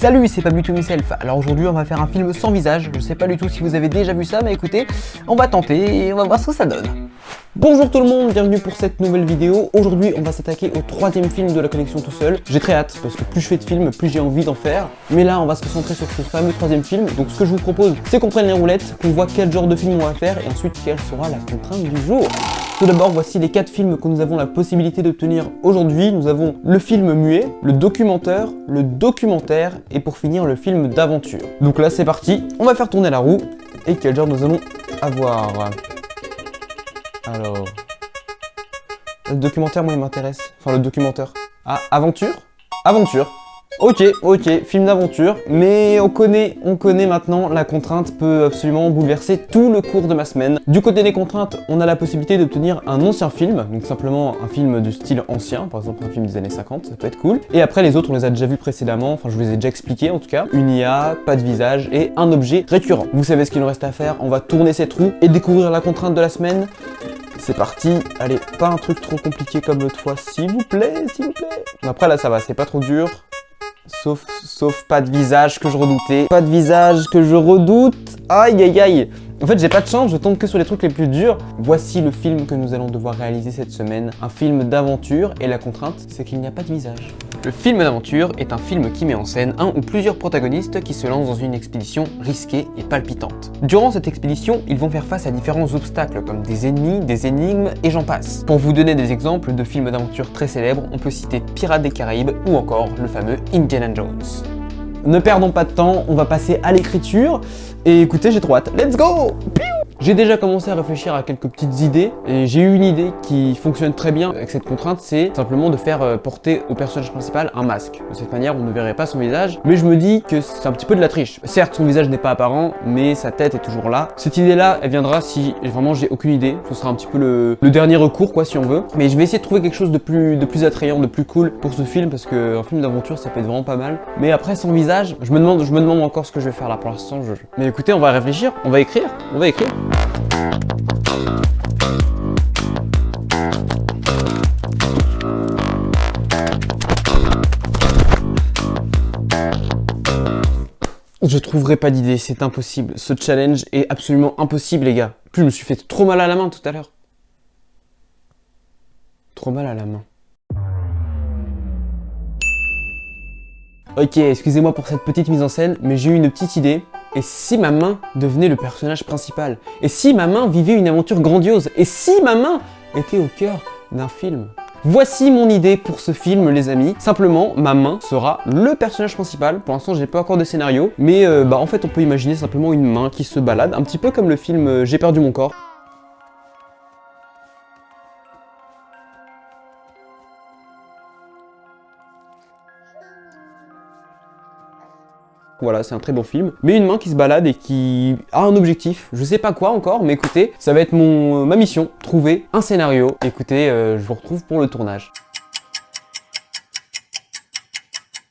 Salut, c'est Pablo to Myself. Alors aujourd'hui on va faire un film sans visage. Je sais pas du tout si vous avez déjà vu ça, mais écoutez, on va tenter et on va voir ce que ça donne. Bonjour tout le monde, bienvenue pour cette nouvelle vidéo. Aujourd'hui on va s'attaquer au troisième film de la collection Tout Seul. J'ai très hâte parce que plus je fais de films, plus j'ai envie d'en faire. Mais là on va se concentrer sur ce fameux troisième film. Donc ce que je vous propose, c'est qu'on prenne les roulettes, qu'on voit quel genre de film on va faire et ensuite quelle sera la contrainte du jour. Tout d'abord, voici les 4 films que nous avons la possibilité d'obtenir aujourd'hui. Nous avons le film muet, le documentaire et pour finir le film d'aventure. Donc là c'est parti, on va faire tourner la roue et quel genre nous allons avoir. Alors, le documentaire, moi, il m'intéresse. Enfin, le documentaire. Ah, aventure. Ok, film d'aventure. Mais on connaît maintenant, la contrainte peut absolument bouleverser tout le cours de ma semaine. Du côté des contraintes, on a la possibilité d'obtenir un ancien film. Donc simplement un film de style ancien, par exemple un film des années 50, ça peut être cool. Et après, les autres, on les a déjà vus précédemment. Enfin, je vous les ai déjà expliqués en tout cas. Une IA, pas de visage et un objet récurrent. Vous savez ce qu'il nous reste à faire. On va tourner cette roue et découvrir la contrainte de la semaine. C'est parti, allez, pas un truc trop compliqué comme l'autre fois, s'il vous plaît. Après là ça va, c'est pas trop dur. Sauf pas de visage que je redoutais. Aïe. En fait j'ai pas de chance, je tombe que sur les trucs les plus durs. Voici le film que nous allons devoir réaliser cette semaine. Un film d'aventure et la contrainte c'est qu'il n'y a pas de visage. Le film d'aventure est un film qui met en scène un ou plusieurs protagonistes qui se lancent dans une expédition risquée et palpitante. Durant cette expédition, ils vont faire face à différents obstacles comme des ennemis, des énigmes et j'en passe. Pour vous donner des exemples de films d'aventure très célèbres, on peut citer Pirates des Caraïbes ou encore le fameux Indiana Jones. Ne perdons pas de temps, on va passer à l'écriture. Et écoutez, j'ai trop hâte. Let's go! J'ai déjà commencé à réfléchir à quelques petites idées et j'ai eu une idée qui fonctionne très bien avec cette contrainte, c'est simplement de faire porter au personnage principal un masque. De cette manière, on ne verrait pas son visage, mais je me dis que c'est un petit peu de la triche. Certes, son visage n'est pas apparent, mais sa tête est toujours là. Cette idée-là, elle viendra si vraiment j'ai aucune idée. Ce sera un petit peu le dernier recours, quoi, si on veut. Mais je vais essayer de trouver quelque chose de plus attrayant, de plus cool pour ce film, parce qu'un film d'aventure, ça peut être vraiment pas mal. Mais après, son visage, je me demande encore ce que je vais faire là pour l'instant. Mais écoutez, on va réfléchir, on va écrire. Je trouverai pas d'idée, c'est impossible. Ce challenge est absolument impossible, les gars. Plus je me suis fait trop mal à la main tout à l'heure. Trop mal à la main. Ok, excusez-moi pour cette petite mise en scène, mais j'ai eu une petite idée. Et si ma main devenait le personnage principal? Et si ma main vivait une aventure grandiose? Et si ma main était au cœur d'un film? Voici mon idée pour ce film, les amis. Simplement, ma main sera le personnage principal. Pour l'instant, j'ai pas encore de scénario. Mais en fait, on peut imaginer simplement une main qui se balade, un petit peu comme le film J'ai perdu mon corps. Voilà, c'est un très bon film. Mais une main qui se balade et qui a un objectif. Je sais pas quoi encore, mais écoutez, ça va être ma mission. Trouver un scénario. Écoutez, je vous retrouve pour le tournage.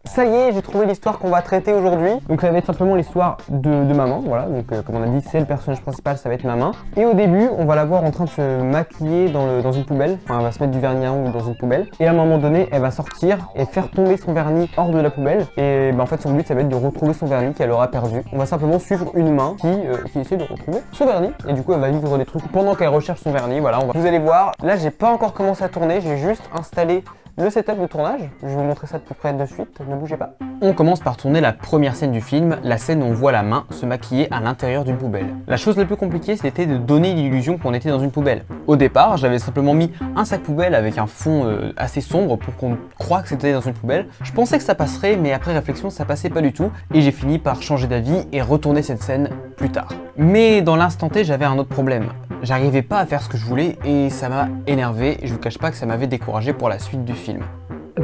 Ça y est, j'ai trouvé l'histoire qu'on va traiter aujourd'hui. Donc ça va être simplement l'histoire de maman, voilà. Donc comme on a dit, c'est le personnage principal, ça va être maman. Et au début, on va la voir en train de se maquiller dans une poubelle. Enfin, elle va se mettre du vernis à ongles dans une poubelle. Et à un moment donné, elle va sortir et faire tomber son vernis hors de la poubelle. Et en fait, son but, ça va être de retrouver son vernis qu'elle aura perdu. On va simplement suivre une main qui essaie de retrouver son vernis. Et du coup, elle va vivre des trucs pendant qu'elle recherche son vernis. Voilà, vous allez voir. Là, j'ai pas encore commencé à tourner, j'ai juste installé le setup de tournage. Je vais vous montrer ça de plus près de suite, ne bougez pas. On commence par tourner la première scène du film, la scène où on voit la main se maquiller à l'intérieur d'une poubelle. La chose la plus compliquée, c'était de donner l'illusion qu'on était dans une poubelle. Au départ, j'avais simplement mis un sac poubelle avec un fond assez sombre pour qu'on croie que c'était dans une poubelle. Je pensais que ça passerait, mais après réflexion, ça passait pas du tout. Et j'ai fini par changer d'avis et retourner cette scène plus tard. Mais dans l'instant T, j'avais un autre problème. J'arrivais pas à faire ce que je voulais et ça m'a énervé. Je vous cache pas que ça m'avait découragé pour la suite du film.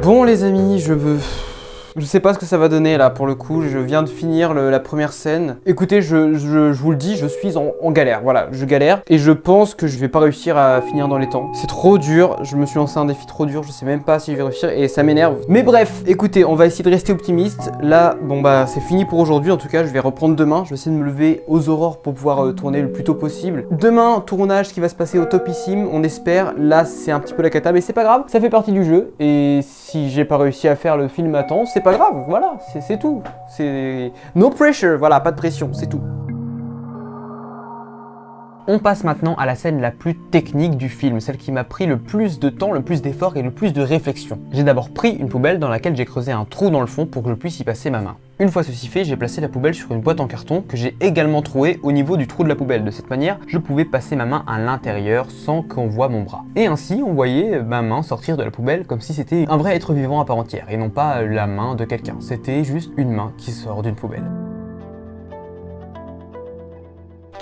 Bon les amis, je sais pas ce que ça va donner là pour le coup, je viens de finir la première scène. Écoutez, je vous le dis, je suis en galère, voilà, je galère et je pense que je vais pas réussir à finir dans les temps. C'est trop dur, je me suis lancé un défi trop dur, je sais même pas si je vais réussir et ça m'énerve. Mais bref, écoutez, on va essayer de rester optimiste. Là, bon bah c'est fini pour aujourd'hui, en tout cas je vais reprendre demain, je vais essayer de me lever aux aurores pour pouvoir tourner le plus tôt possible. Demain, tournage qui va se passer au topissime, on espère. Là c'est un petit peu la cata, mais c'est pas grave, ça fait partie du jeu et Si j'ai pas réussi à faire le film à temps, c'est pas grave, voilà, c'est tout. C'est no pressure, voilà, pas de pression, c'est tout. On passe maintenant à la scène la plus technique du film, celle qui m'a pris le plus de temps, le plus d'efforts et le plus de réflexion. J'ai d'abord pris une poubelle dans laquelle j'ai creusé un trou dans le fond pour que je puisse y passer ma main. Une fois ceci fait, j'ai placé la poubelle sur une boîte en carton que j'ai également trouée au niveau du trou de la poubelle. De cette manière, je pouvais passer ma main à l'intérieur sans qu'on voie mon bras. Et ainsi, on voyait ma main sortir de la poubelle comme si c'était un vrai être vivant à part entière et non pas la main de quelqu'un. C'était juste une main qui sort d'une poubelle.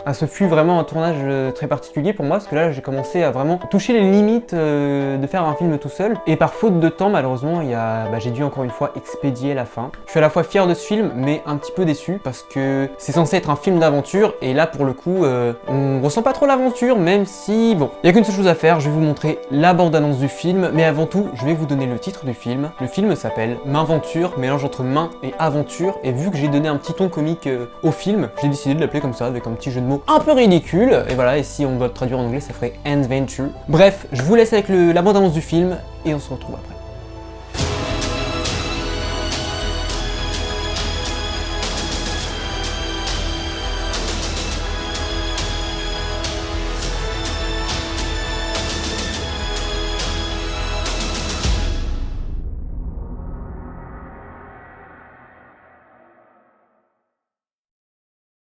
Ah, ce fut vraiment un tournage très particulier pour moi parce que là j'ai commencé à vraiment toucher les limites de faire un film tout seul et par faute de temps malheureusement j'ai dû encore une fois expédier la fin. Je suis à la fois fier de ce film mais un petit peu déçu parce que c'est censé être un film d'aventure et là pour le coup on ressent pas trop l'aventure même si bon, il y a qu'une seule chose à faire, je vais vous montrer la bande-annonce du film mais avant tout je vais vous donner le titre du film. Le film s'appelle Mainventure, mélange entre main et aventure et vu que j'ai donné un petit ton comique au film, j'ai décidé de l'appeler comme ça avec un petit jeu de mots un peu ridicule, et voilà, et si on doit le traduire en anglais, ça ferait Adventure. Bref, je vous laisse avec la bande-annonce du film, et on se retrouve après.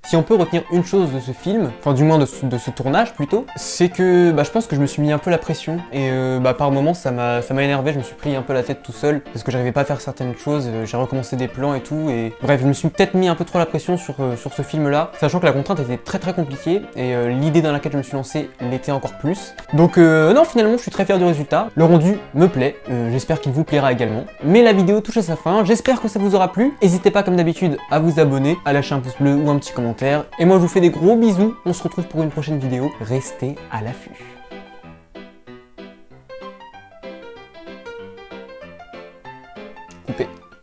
Si on peut retenir une chose de ce film, enfin du moins de ce tournage plutôt, c'est que je pense que je me suis mis un peu la pression et par moments ça m'a énervé, je me suis pris un peu la tête tout seul parce que j'arrivais pas à faire certaines choses, j'ai recommencé des plans et tout et bref je me suis peut-être mis un peu trop la pression sur ce film là, sachant que la contrainte était très compliquée et l'idée dans laquelle je me suis lancé l'était encore plus. Donc non finalement je suis très fier du résultat, le rendu me plaît, j'espère qu'il vous plaira également. Mais la vidéo touche à sa fin, j'espère que ça vous aura plu, n'hésitez pas comme d'habitude à vous abonner, à lâcher un pouce bleu ou un petit commentaire. Et moi je vous fais des gros bisous, on se retrouve pour une prochaine vidéo, restez à l'affût.